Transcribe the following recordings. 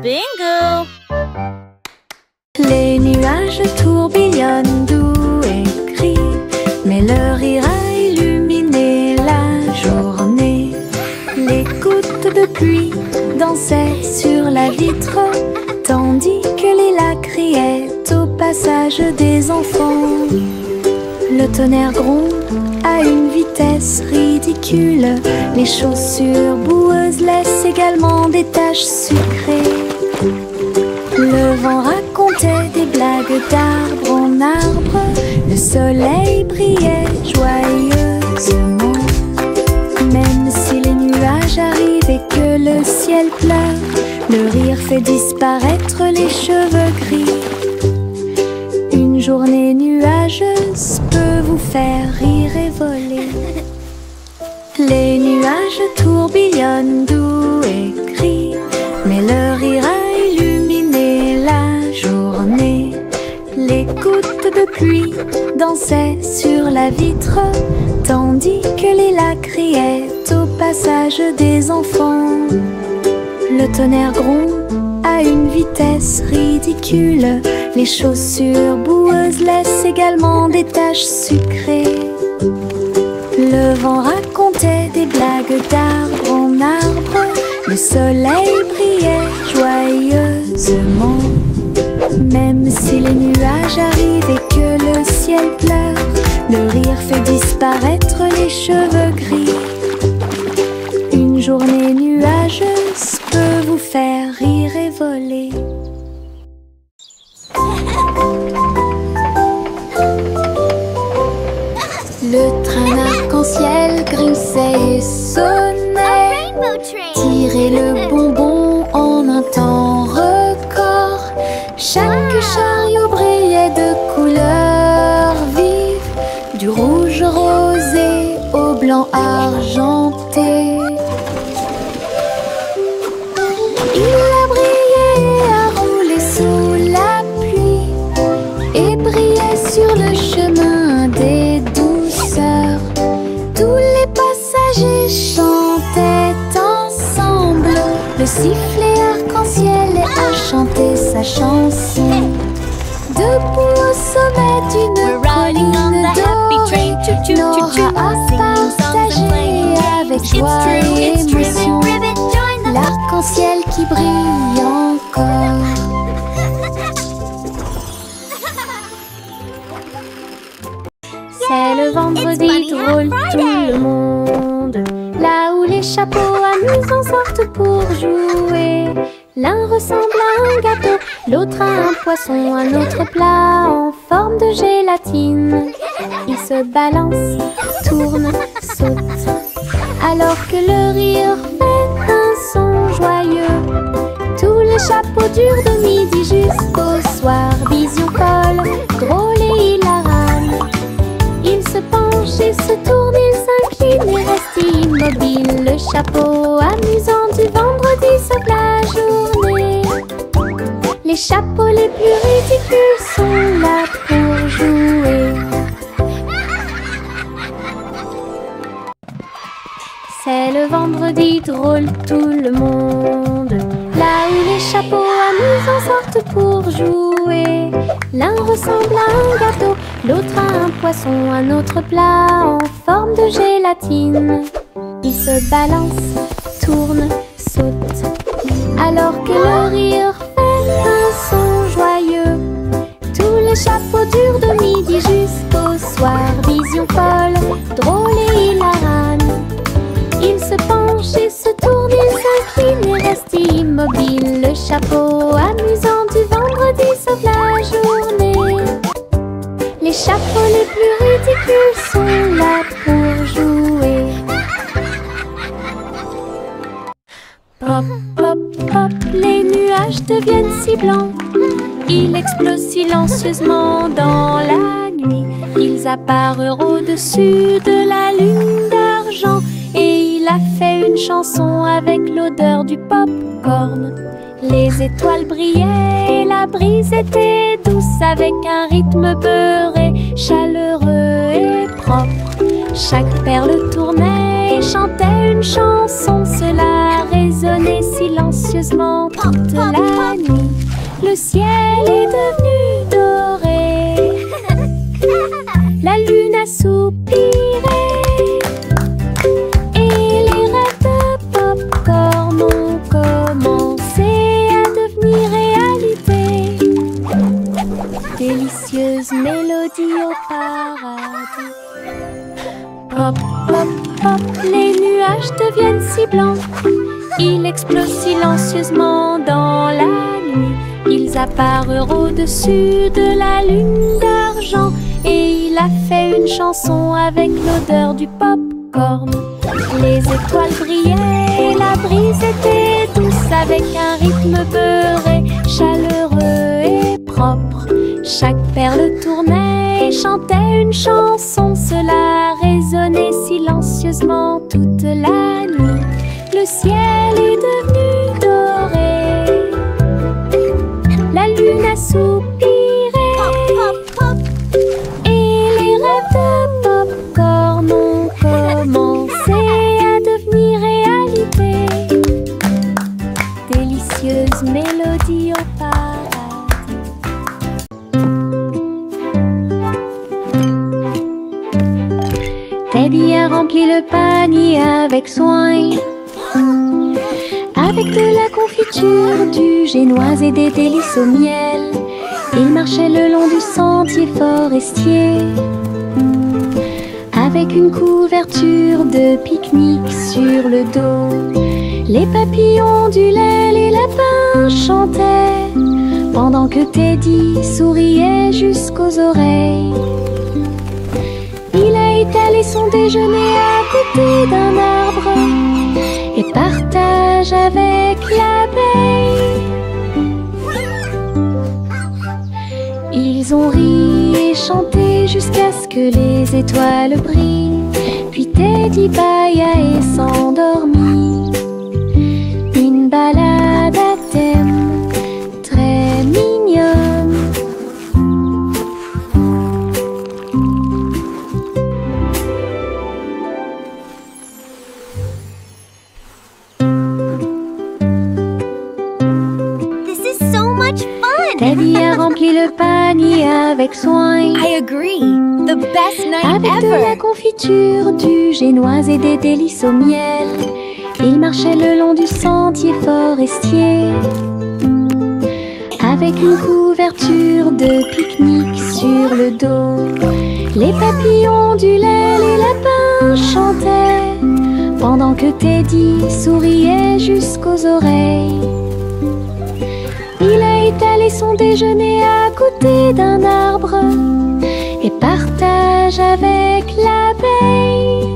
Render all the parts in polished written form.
Bingo! Les nuages tourbillonnent doux et gris, mais leur rire a illuminé la journée. Les gouttes de pluie dansaient sur la vitre, tandis que les lacs criaient au passage des enfants. Le tonnerre gronde à une vitesse ridicule, les chaussures boueuses laissent également des taches sucrées. Le vent racontait des blagues d'arbre en arbre, le soleil brillait joyeusement. Même si les nuages arrivent et que le ciel pleure, le rire fait disparaître les cheveux gris. Une journée nuageuse peut vous faire rire et voler. Les nuages tourbillonnent doux et gris, mais leur rire a illuminé la journée. Les gouttes de pluie dansaient sur la vitre, tandis que les lacs criaient au passage des enfants. Le tonnerre gronde à une vitesse ridicule, les chaussures boueuses laissent également des taches sucrées. Le vent racontait des blagues d'arbre en arbre, le soleil brillait joyeusement. Même si les nuages arrivent et que le ciel pleure, le rire fait disparaître les cheveux gris. Une journée nuageuse peut vous faire rire et voler. Le train arc-en-ciel grinçait et sonnait, tirait le bonbon en un temps record. Chaque chariot brillait de couleurs vives, du rouge rosé au blanc argenté. Il a brillé et a roulé sous la pluie et brillait sur le chemin des douceurs. Tous les passagers chantaient ensemble, le sifflet arc-en-ciel a chanté sa chanson. Debout au sommet d'une colline dorée, Nora a partagé avec joie et émotion l'arc-en-ciel qui brille encore. C'est le vendredi drôle, tout le monde, là où les chapeaux amusants sortent pour jouer. L'un ressemble à un gâteau, l'autre à un poisson, un autre plat en forme de gélatine. Ils se balancent, tournent, sautent, alors que le rire fait un son joyeux. Tous les chapeaux durent de midi jusqu'au soir. Vision folle, drôle et hilarane. Ils se penchent et se tournent, ils s'inclinent et restent immobiles. Le chapeau amusant du vendredi sauve la journée. Les chapeaux les plus ridicules sont là pour jouer. C'est le vendredi drôle, tout le monde, là où les chapeaux amusants sortent pour jouer. L'un ressemble à un gâteau, l'autre à un poisson, un autre plat en forme de gélatine. Ils se balancent, tournent, sautent, alors que le rire fait un son joyeux. Tous les chapeaux durent de midi jusqu'au soir. Vision folle, drôle et hilarane. Ils se penchent et se tournent, ils s'inclinent et restent immobiles. Le chapeau amusant du vendredi sauve la journée. Les chapeaux les plus ridicules sont là pour jouer. Pop, pop, pop, les nuages deviennent si blancs. Ils explosent silencieusement dans la nuit. Ils apparurent au-dessus de la lune d'argent. Et il a fait une chanson avec l'odeur du pop-corn. Les étoiles brillaient et la brise était douce, avec un rythme beurré, chaleureux et propre. Chaque perle tournait et chantait une chanson. Cela résonnait silencieusement toute la pop, les nuages deviennent si blancs. Il explose silencieusement dans la nuit. Ils apparurent au-dessus de la lune d'argent. Et il a fait une chanson avec l'odeur du pop-corn. Les étoiles brillaient et la brise était douce, avec un rythme beurré, chaleureux et propre. Chaque perle tournait et chantait une chanson. Cela résonnait silencieusement toute la nuit. Le ciel est devenu doré. La lune a soupiré. Pop, pop, pop. Et les rêves de pop-corn ont commencé à devenir réalité. Délicieuse mélodie au paradis. Teddy a rempli le panier avec soin, avec de la confiture, du génoise et des délices au miel. Il marchait le long du sentier forestier, avec une couverture de pique-nique sur le dos. Les papillons ondulaient, les lapins chantaient, pendant que Teddy souriait jusqu'aux oreilles. Il a étalé son déjeuner à côté d'un arbre et partage avec l'abeille. Ils ont ri et chanté jusqu'à ce que les étoiles brillent. Puis Teddy bâilla et s'endormit. Une balade à thème très mignonne. Teddy a rempli le panier avec soin. I agree. The best night avec ever. de la confiture, du génoise et des délices au miel. Il marchait le long du sentier forestier, avec une couverture de pique-nique sur le dos. Les papillons ondulaient, les lapins chantaient, pendant que Teddy souriait jusqu'aux oreilles. Il a étalé son déjeuner à côté d'un arbre et partage avec l'abeille.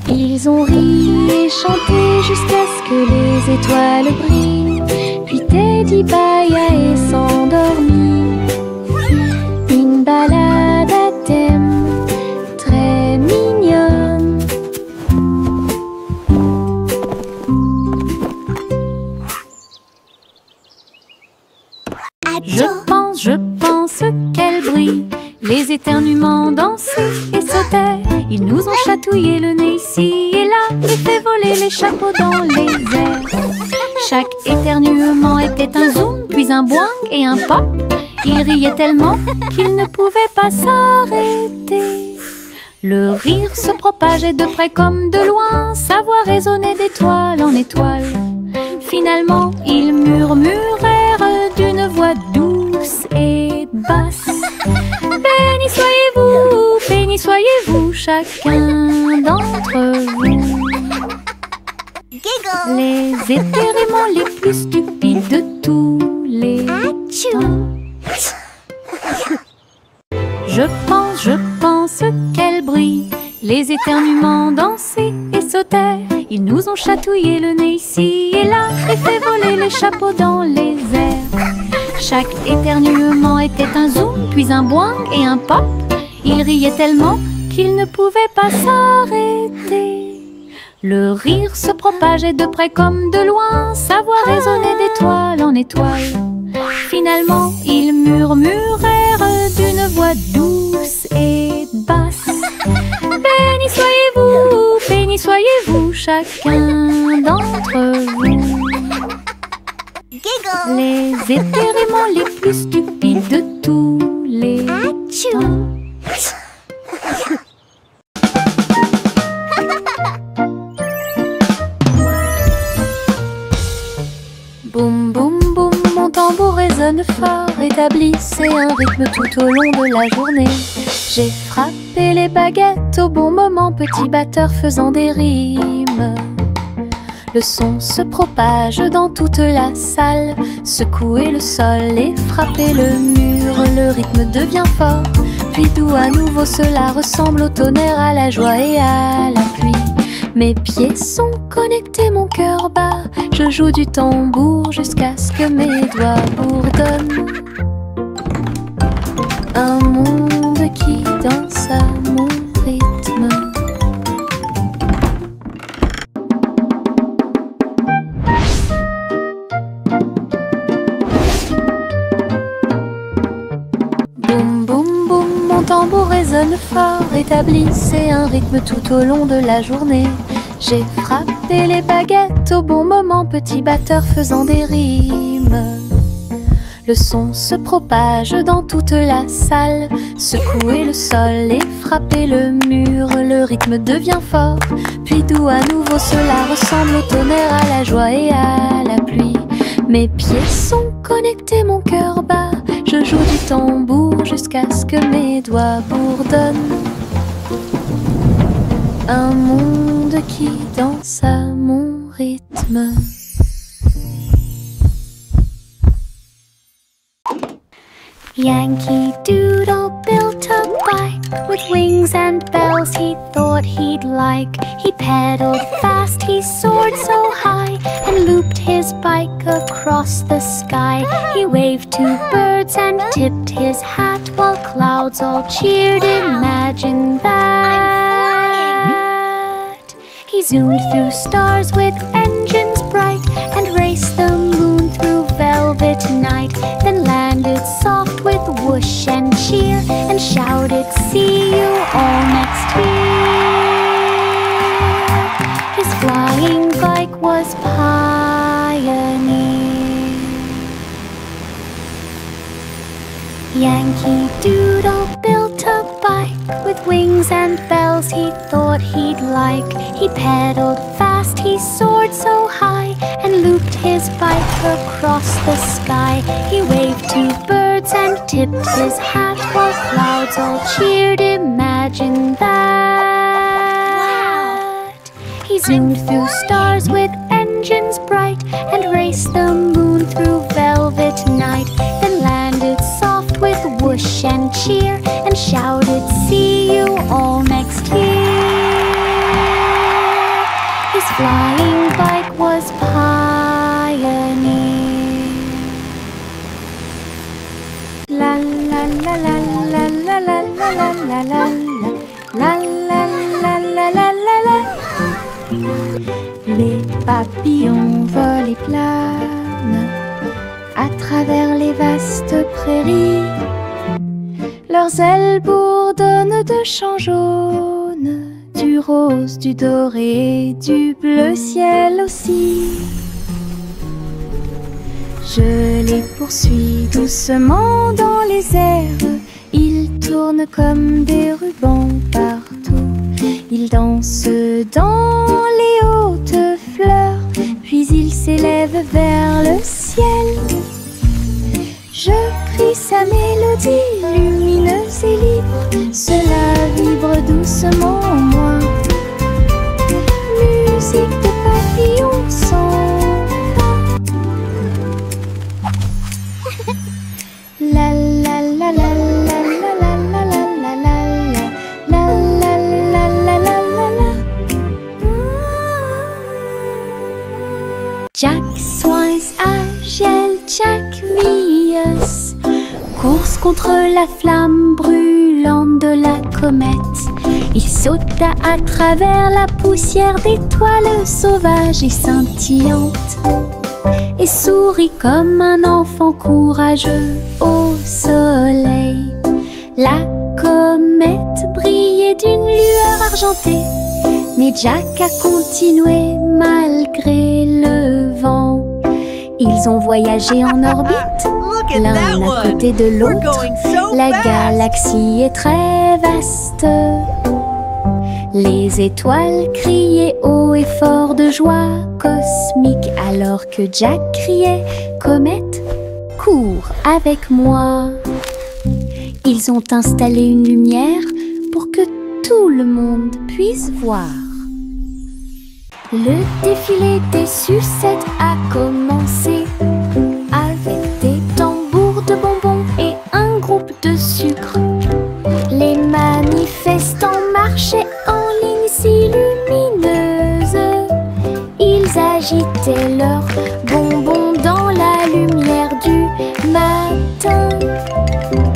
Ils ont ri et chanté jusqu'à ce que les étoiles brillent. Puis Teddy bâilla et s'endormit. Une balade à thème très mignonne. Je pense qu'elle brille. Les éternuements dansaient et sautaient. Ils nous ont chatouillé le nez ici et là et fait voler les chapeaux dans les airs. Chaque éternuement était un zoom, puis un boing et un pop. Ils riaient tellement qu'ils ne pouvaient pas s'arrêter. Le rire se propageait de près comme de loin, sa voix résonnait d'étoile en étoile. Finalement, ils murmurèrent d'une voix douce et basse. Béni soyez-vous, chacun d'entre vous. Giggle. Les éternuements les plus stupides de tous les temps. Je pense qu'elle brille. Les éternuements dansaient et sautaient. Ils nous ont chatouillé le nez ici et là et fait voler les chapeaux dans les airs. Chaque éternuement était un zoom, puis un boing et un pop. Ils riaient tellement qu'ils ne pouvaient pas s'arrêter. Le rire se propageait de près comme de loin, sa voix résonnait d'étoile en étoile. Finalement, ils murmurèrent d'une voix douce et basse. Béni soyez-vous, chacun d'entre vous. Giggle. Les éternuements les plus stupides de tous les temps. Boum boum boum, mon tambour résonne fort. Établissez un rythme tout au long de la journée. J'ai frappé les baguettes au bon moment, petit batteur faisant des rimes. Le son se propage dans toute la salle, secouer le sol et frapper le mur. Le rythme devient fort, puis doux à nouveau. Cela ressemble au tonnerre, à la joie et à la pluie. Mes pieds sont connectés, mon cœur bat. Je joue du tambour jusqu'à ce que mes doigts bourdonnent. Un monde qui danse à mon rythme. Boum boum boum, mon tambour résonne fort. Établissez un rythme tout au long de la journée. J'ai frappé les baguettes au bon moment, petit batteur faisant des rimes. Le son se propage dans toute la salle, secouer le sol et frapper le mur. Le rythme devient fort, puis doux à nouveau. Cela ressemble au tonnerre, à la joie et à la pluie. Mes pieds sont connectés, mon cœur bat. Je joue du tambour jusqu'à ce que mes doigts bourdonnent. Un monde qui danse à mon rythme. Yankee Doodle built a bike with wings and bells he thought he'd like. He pedaled fast, he soared so high, and looped his bike across the sky. He waved to birds and tipped his hat while clouds all cheered. Imagine that. He zoomed through stars with engines bright and raced the moon through velvet night. Then landed soft with whoosh and cheer and shouted, "See you all next year." His flying bike was Pioneer. Yankee Doodle built a bike with wings and bells he thought he'd like. He pedaled fast, he soared so high, and looped his bike across the sky. He waved to birds and tipped his hat while clouds all cheered. Imagine that. He zoomed through stars with engines bright and raced the moon through velvet night. Then landed soft with whoosh and cheer and shouted, "See you all next year." His flying bike was Pioneer. La la la la la la la la la la la la la la la la la. Les papillons volent et planent à travers les vastes prairies. Leurs ailes bourdonnent de chants jaunes, du rose, du doré, du bleu ciel aussi. Je les poursuis doucement dans les airs. Ils tournent comme des rubans partout. Ils dansent dans les hautes fleurs, puis ils s'élèvent vers le ciel. Je crie sa mélodie lumineuse et libre. Cela vibre doucement en moi. Musique de papillons sans fin. La la la la la la la la la la la la la la la la la. Jack Swines agile, Jack Vius, course contre la flamme brûlante de la comète. Il sauta à travers la poussière d'étoiles sauvages et scintillantes, et sourit comme un enfant courageux au soleil. La comète brillait d'une lueur argentée, mais Jack a continué malgré le vent. Ils ont voyagé en orbite, l'un à côté de l'autre. La galaxie est très vaste. Les étoiles criaient haut et fort de joie cosmique, alors que Jack criait: "Comète, cours avec moi!" Ils ont installé une lumière pour que tout le monde puisse voir. Le défilé des sucettes a commencé avec des tambours de bonbons et un groupe de sucre. Les manifestants marchaient en ligne si lumineuse. Ils agitaient leurs bonbons dans la lumière du matin.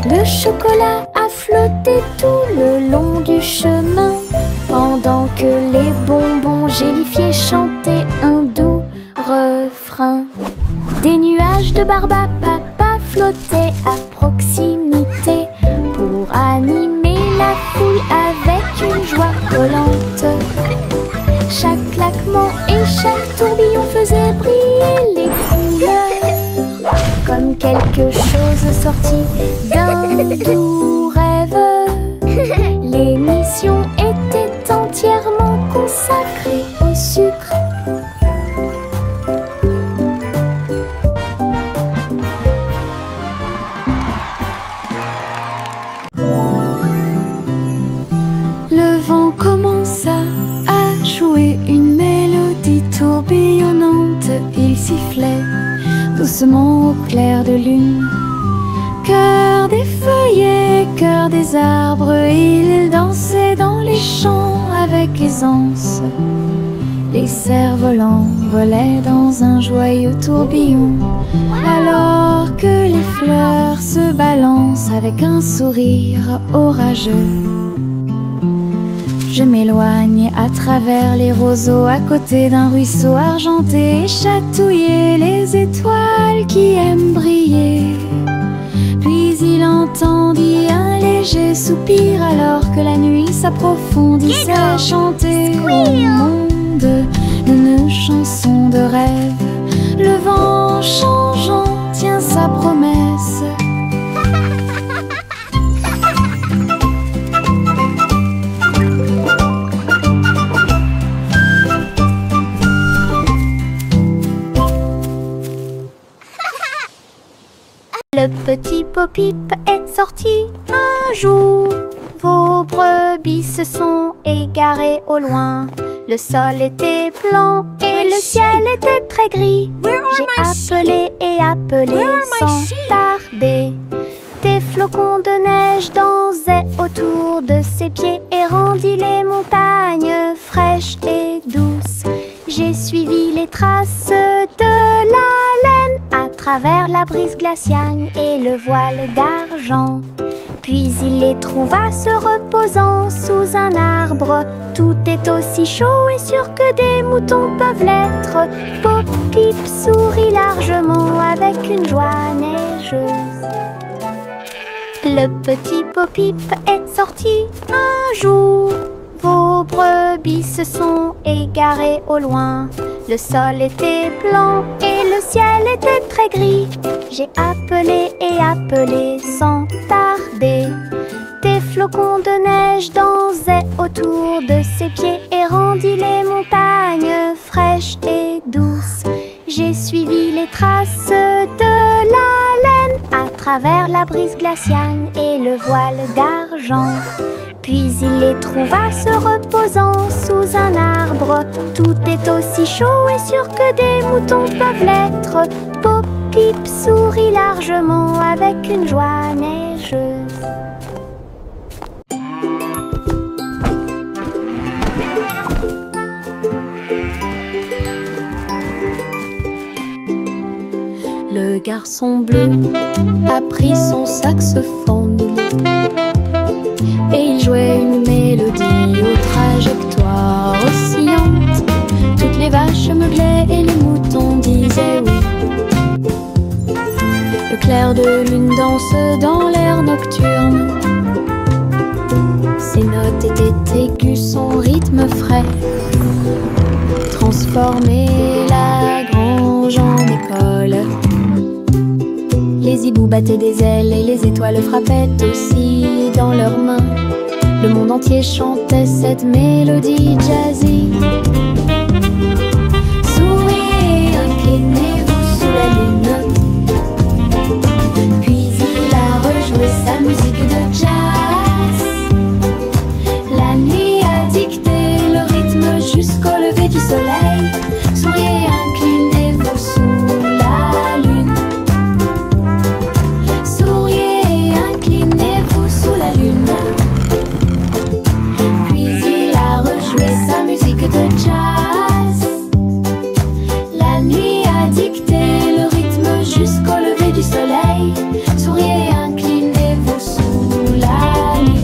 Le chocolat a flotté tout le long du chemin, pendant que les bonbons gélifiés chantaient un doux refrain. Des nuages de barbe à papa flottaient à proximité pour animer la foule avec une joie collante. Chaque claquement et chaque tourbillon faisait briller les couleurs, comme quelque chose sorti d'un doux rêve. L'émission était entièrement consacrée au sucre. Le vent commença à jouer une mélodie tourbillonnante. Il sifflait doucement au clair de lune. Cœur des feuillets, cœur des arbres, il dansait dans les champs avec aisance. Les cerfs-volants volaient dans un joyeux tourbillon, alors que les fleurs se balancent avec un sourire orageux. Je m'éloigne à travers les roseaux, à côté d'un ruisseau argenté, et chatouiller les étoiles qui aiment briller. Puis il entendit un léger soupir alors que la nuit s'approfondissait, chanter au monde une chanson de rêve. Le vent changeant tient sa promesse. Le petit Bo-Peep est sorti un jour. Vos brebis se sont égarées au loin. Le sol était blanc et le ciel était très gris. J'ai appelé et appelé sans tarder. Des flocons de neige dansaient autour de ses pieds et rendit les montagnes fraîches et douces. J'ai suivi les traces de la laine à travers la brise glaciale et le voile d'argent. Puis il les trouva se reposant sous un arbre. Tout est aussi chaud et sûr que des moutons peuvent l'être. Bo-Peep sourit largement avec une joie neigeuse. Le petit Bo-Peep est sorti un jour. Vos brebis se sont égarées au loin. Le sol était blanc et le ciel était très gris. J'ai appelé et appelé sans tarder. Des flocons de neige dansaient autour de ses pieds et rendit les montagnes fraîches et douces. J'ai suivi les traces de la laine à travers la brise glaciale et le voile d'argent. Puis il les trouva se reposant sous un arbre. Tout est aussi chaud et sûr que des moutons peuvent l'être. Bo-Peep sourit largement avec une joie neigeuse. Le garçon bleu a pris son saxophone et il jouait une mélodie aux trajectoires oscillantes. Toutes les vaches meuglaient et les moutons disaient oui. Le clair de lune danse dans l'air nocturne. Ses notes étaient aiguës, son rythme frais transformait la grange en école. Les hiboux battaient des ailes et les étoiles frappaient aussi dans leurs mains. Le monde entier chantait cette mélodie jazzy. Souriez, inclinez-vous sous la lune. Puis il a rejoué sa musique de lever du soleil. Souriez, inclinez-vous sous la lune. Souriez, inclinez-vous sous la lune. Puis il a rejoué sa musique de jazz. La nuit a dicté le rythme jusqu'au lever du soleil. Souriez, inclinez-vous sous la lune.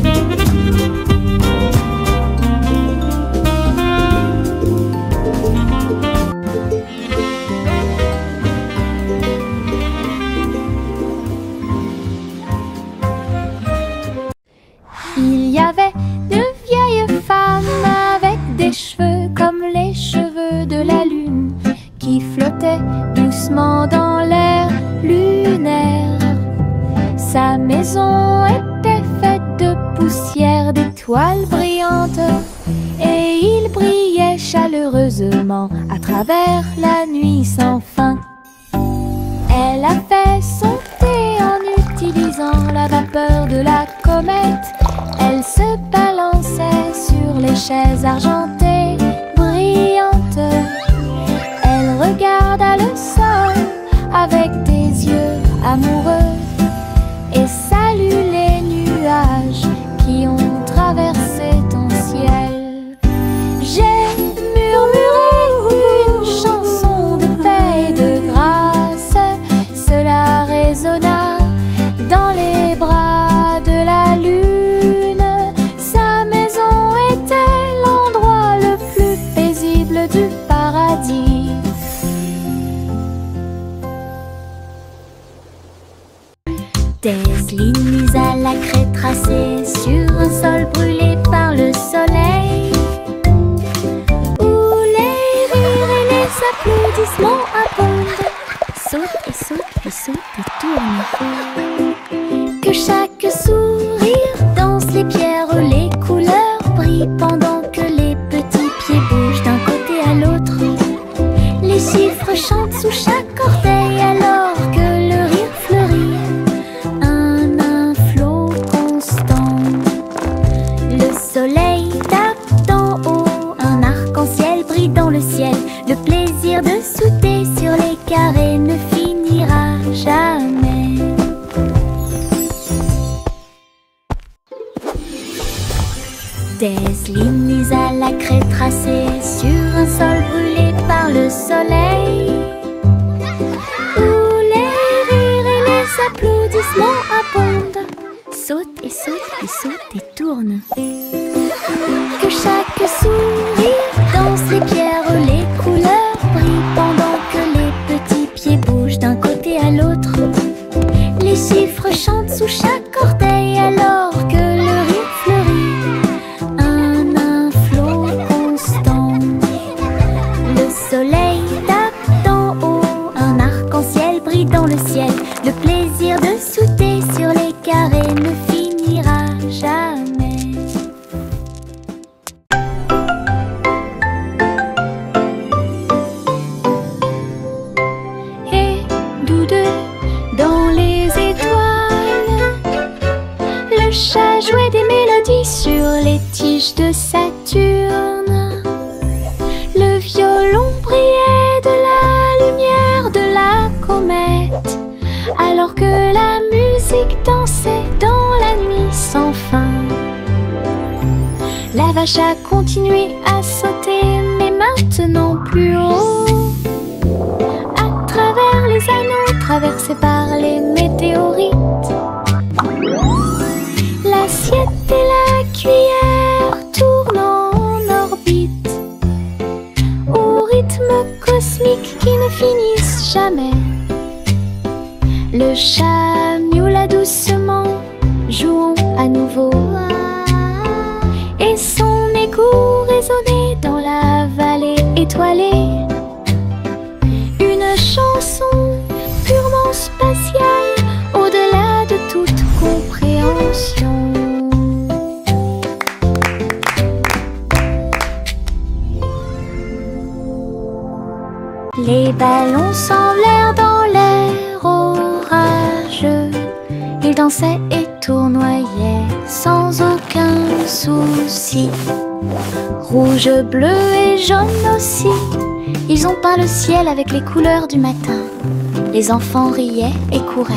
Il y avait de vieilles femmes avec des cheveux comme les cheveux de la lune qui flottaient doucement dans l'air lunaire. Sa maison était faite de poussière, d'étoiles brillantes, et il brillait chaleureusement à travers la nuit sans fin. Elle a fait son thé en utilisant la vapeur de la comète. Elle se balançait sur les chaises argentées brillantes. Elle regarda le sol avec des yeux amoureux et salue les nuages qui ont traversé ton ciel. J'ai murmuré une chanson de paix et de grâce. Cela résonna dans les bras de la lune. Sa maison était l'endroit le plus paisible du paradis. Des lignes à la craie tracées sur un sol brûlé par le soleil, où les rires et les applaudissements abondent. Saute et saute, puis saute et tourne. Que chaque sourire danse les pierres, les couleurs brillent pendant que les petits pieds bougent d'un côté à l'autre. Les chiffres chantent sous chaque orteil alors que le rire fleurit. Un flot constant. Le soleil tape d'en haut, un arc-en-ciel brille dans le ciel. Le plaisir de sauter sur les carrés ne finira jamais. Des lignes à la craie tracées sur un sol brûlé par le soleil, où les rires et les applaudissements abondent. Saute et saute et saute et tourne. Que chaque sourire danse les pierres, les couleurs brillent pendant que les petits pieds bougent d'un côté à l'autre. Les chiffres chantent sous chaque orteil alors que le rire fleurit. Un flot constant. Le soleil tape d'en haut, un arc-en-ciel brille dans le ciel. Le plaisir de sauter sur les carrés ne finira jamais. Et tous deux dans les étoiles, le chat jouait des mélodies sur les tiges de Saturne. Le violon brillait de la lumière de la comète, alors que la musique dansait dans la nuit sans fin. La vache a continué à sauter, mais maintenant plus haut, à travers les anneaux traversés par les météorites. L'assiette et la cuillère tournent en orbite, au rythme cosmique qui ne finissent jamais. Le chat miaula doucement, jouons à nouveau, et son écho résonnait dans la vallée étoilée. Une chanson purement spatiale, au-delà de toute compréhension. Les ballons s'envolèrent dans l'air orageux. Ils dansaient et tournoyaient sans aucun souci. Rouge, bleu et jaune aussi, ils ont peint le ciel avec les couleurs du matin. Les enfants riaient et couraient,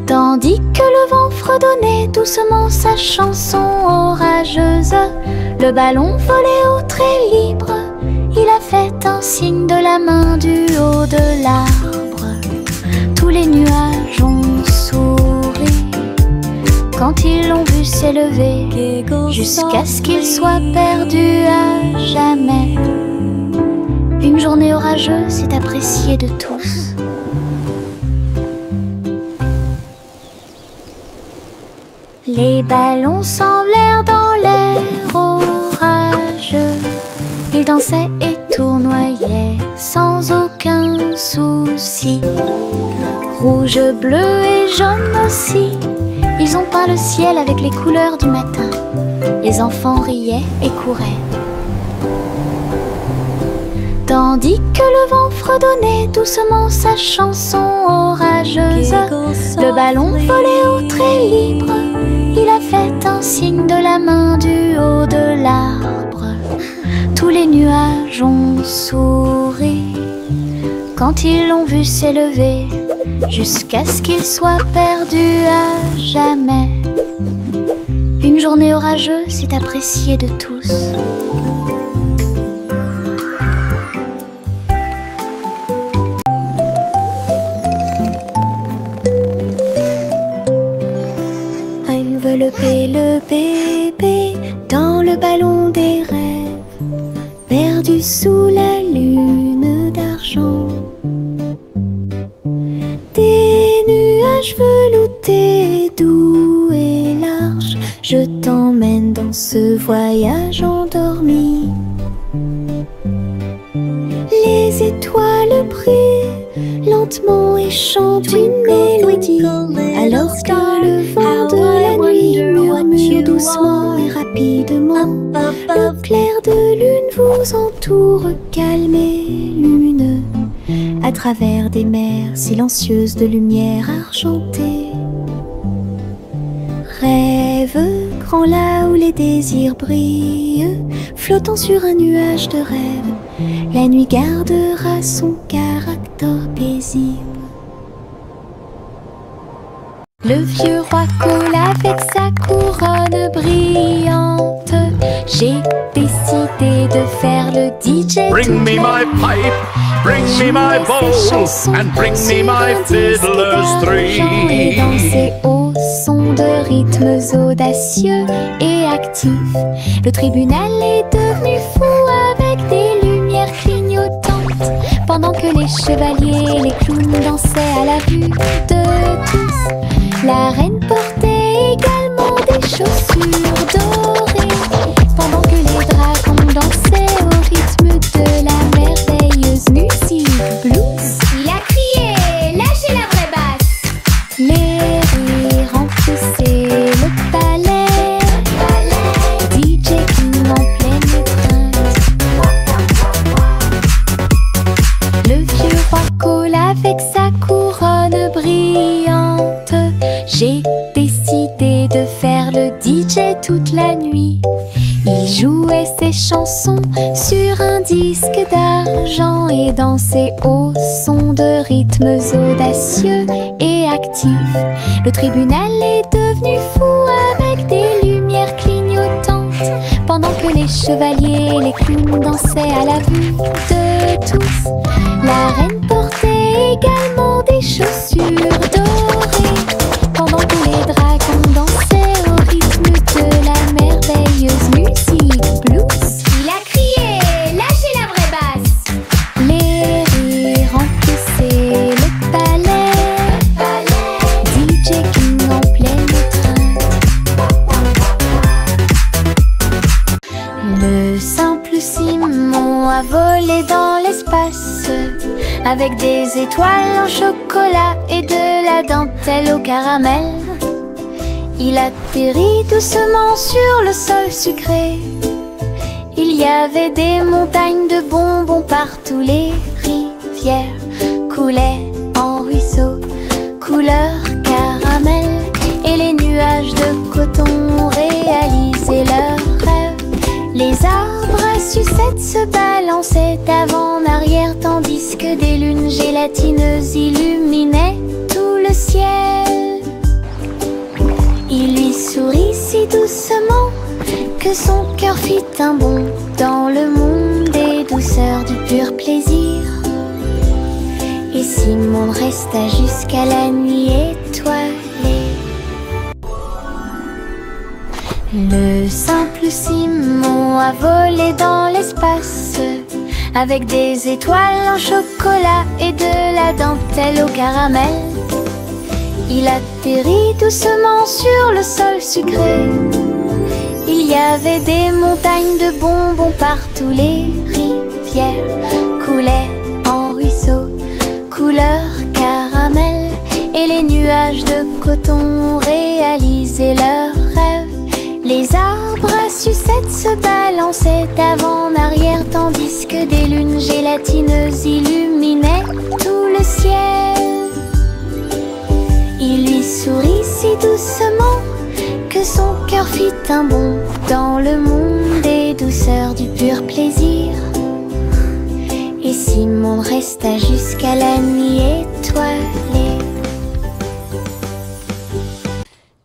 tandis que le vent fredonnait doucement sa chanson orageuse. Le ballon volait au trait libre, il a fait un signe de la main du haut de l'arbre. Tous les nuages ont souri quand ils l'ont vu s'élever, jusqu'à ce qu'il soit perdu à jamais. Une journée orageuse est appréciée de tous. Les ballons semblèrent dans l'air orageux. Ils dansaient et tournoyaient sans aucun souci. Rouge, bleu et jaune aussi, ils ont peint le ciel avec les couleurs du matin. Les enfants riaient et couraient, tandis que le vent fredonnait doucement sa chanson orageuse. Le ballon volait au trait libre, il a fait un signe de la main du haut de l'arbre. Tous les nuages ont souri quand ils l'ont vu s'élever, jusqu'à ce qu'il soit perdu à jamais. Une journée orageuse est appréciée de tous. Envelopper le bébé dans le ballon des rêves, perdu sous la lune d'argent. Des nuages veloutés, doux et larges, je t'emmène dans ce voyage endormi. Les étoiles brillent lentement et chantent une mélodie, alors que le vent de la nuit murmure doucement et rapidement. Le clair de lune vous entoure, calme et lumineux, à travers des mers silencieuses de lumière argentée. Rêve grand là où les désirs brillent, flottant sur un nuage de rêve, la nuit gardera son caractère paisible. Le vieux roi coule avec sa couronne brillante. J'ai décidé de faire le DJ. Bring me my pipe, bring me my bowl, and bring me my fiddlers three. Et danser au son de rythmes audacieux et actifs. Le tribunal est devenu fou avec des lumières clignotantes, pendant que les chevaliers et les clowns dansaient à la vue de tous. La reine portait également des chaussures dorées, pendant que les dragons dansaient au rythme de la merveilleuse musique blues. Il a crié, lâchez la vraie basse. Les rires remplissaient le palais, DJ King en pleine étreinte. Le vieux roi coule avec sa couronne brillante. J'ai décidé de faire le DJ toute la nuit. Il jouait ses chansons sur un disque d'argent et dansait au son de rythmes audacieux et actifs. Le tribunal est devenu fou avec des lumières clignotantes, pendant que les chevaliers et les clowns dansaient à la vue de tous. La reine portait également des chaussures dorées, pendant que les dragons dansaient au rythme de la merveilleuse musique blues. Il a crié, lâchez la vraie basse. Les rires remplissaient le palais, DJ King en pleine étreinte. Le simple Simon a volé dans l'espace, avec des étoiles en chocolat et de la dentelle au caramel. Il atterrit doucement sur le sol sucré. Il y avait des montagnes de bonbons partout. Les rivières coulaient en ruisseaux, couleur caramel, et les nuages de coton réalistes arbres à sucettes se balançaient d'avant en arrière, tandis que des lunes gélatineuses illuminaient tout le ciel. Il lui sourit si doucement que son cœur fit un bond dans le monde des douceurs du pur plaisir. Et Simon resta jusqu'à la nuit étoilée. Le simple Simon a volé dans l'espace avec des étoiles en chocolat et de la dentelle au caramel. Il atterrit doucement sur le sol sucré. Il y avait des montagnes de bonbons partout. Les rivières coulaient en ruisseaux couleur caramel, et les nuages de coton ont réalisé leurs rêves. Les arbres à sucettes se balançaient d'avant en arrière, tandis que des lunes gélatineuses illuminaient tout le ciel. Il lui sourit si doucement que son cœur fit un bond dans le monde des douceurs du pur plaisir. Et Simon resta jusqu'à la nuit étoilée.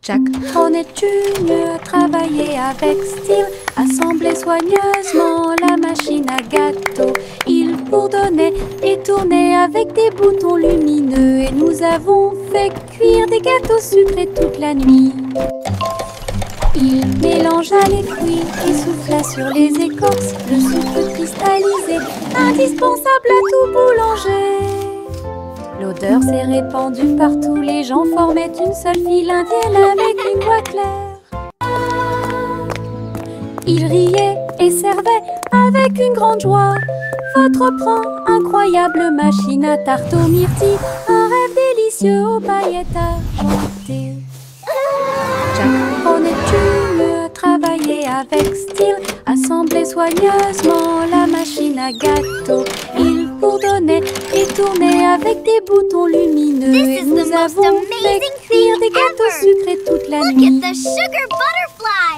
Jack Hornet Jr. a travaillé avec style, assemblé soigneusement la machine à gâteaux. Il bourdonnait et tournait avec des boutons lumineux, et nous avons fait cuire des gâteaux sucrés toute la nuit. Il mélangea les fruits et souffla sur les écorces le sucre cristallisé, indispensable à tout boulanger. L'odeur s'est répandue partout, les gens formaient une seule file indienne avec une voix claire. Il riait et servait avec une grande joie. Votre pran, incroyable machine à tarte aux myrtilles, un rêve délicieux aux paillettes argentées. Jack Hornet Jr. a travaillé avec style, assemblé soigneusement la machine à gâteaux. Il bourdonnait et tournait avec des boutons lumineux, et nous avons fait cuire des gâteaux sucrés toute la nuit.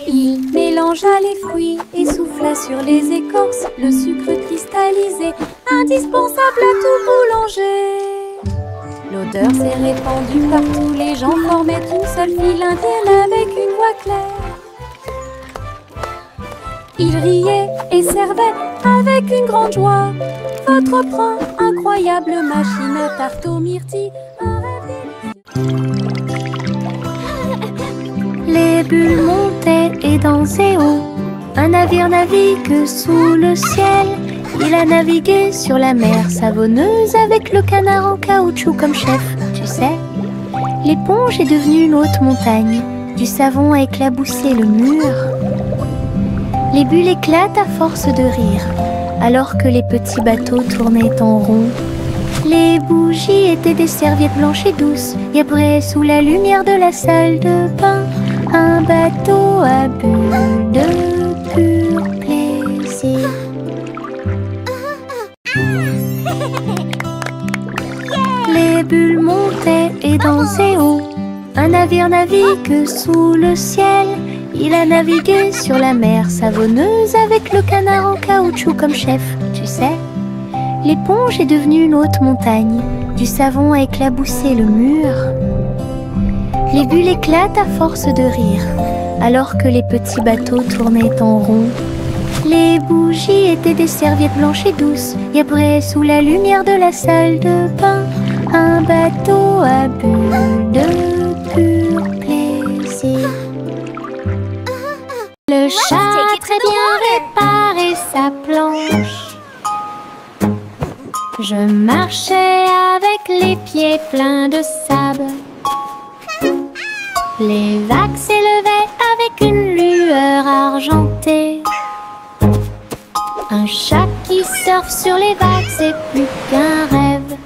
Il mélangea les fruits et souffla sur les écorces le sucre cristallisé, indispensable à tout boulanger. L'odeur s'est répandue partout, les gens formaient une seule file indienne avec une voix claire. Il riait et servait avec une grande joie. Votre pran, incroyable machine à tarte aux myrtilles, un rêve délicieux. Les bulles montaient et dansaient haut. Un navire navigue sous le ciel. Il a navigué sur la mer savonneuse avec le canard en caoutchouc comme chef. Tu sais, l'éponge est devenue une haute montagne. Du savon a éclaboussé le mur. Les bulles éclatent à force de rire, alors que les petits bateaux tournaient en rond. Les bougies étaient des serviettes blanches et douces, y abraient sous la lumière de la salle de bain. Un bateau à bulles de pur plaisir. Les bulles montaient et dansaient haut. Un navire navigue sous le ciel. Il a navigué sur la mer savonneuse avec le canard en caoutchouc comme chef. Tu sais, l'éponge est devenue une haute montagne. Du savon a éclaboussé le mur. Les bulles éclatent à force de rire, alors que les petits bateaux tournaient en rond. Les bougies étaient des serviettes blanches et douces, y abraient sous la lumière de la salle de bain. Un bateau à bulles de pur plaisir. Le chat a très bien réparé sa planche. Je marchais avec les pieds pleins de sable. Les vagues s'élevaient avec une lueur argentée. Un chat qui surfe sur les vagues, c'est plus qu'un rêve.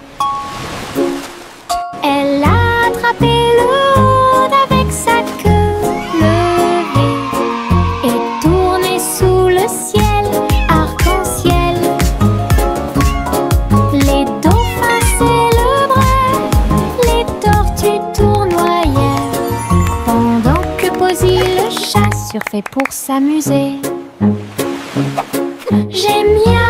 Elle a attrapé le monde avec sa queue levée et tourné sous le ciel, arc-en-ciel. Les dauphins célébraient, les tortues tournoyaient, pendant que Posy le chat surfait pour s'amuser. J'aime bien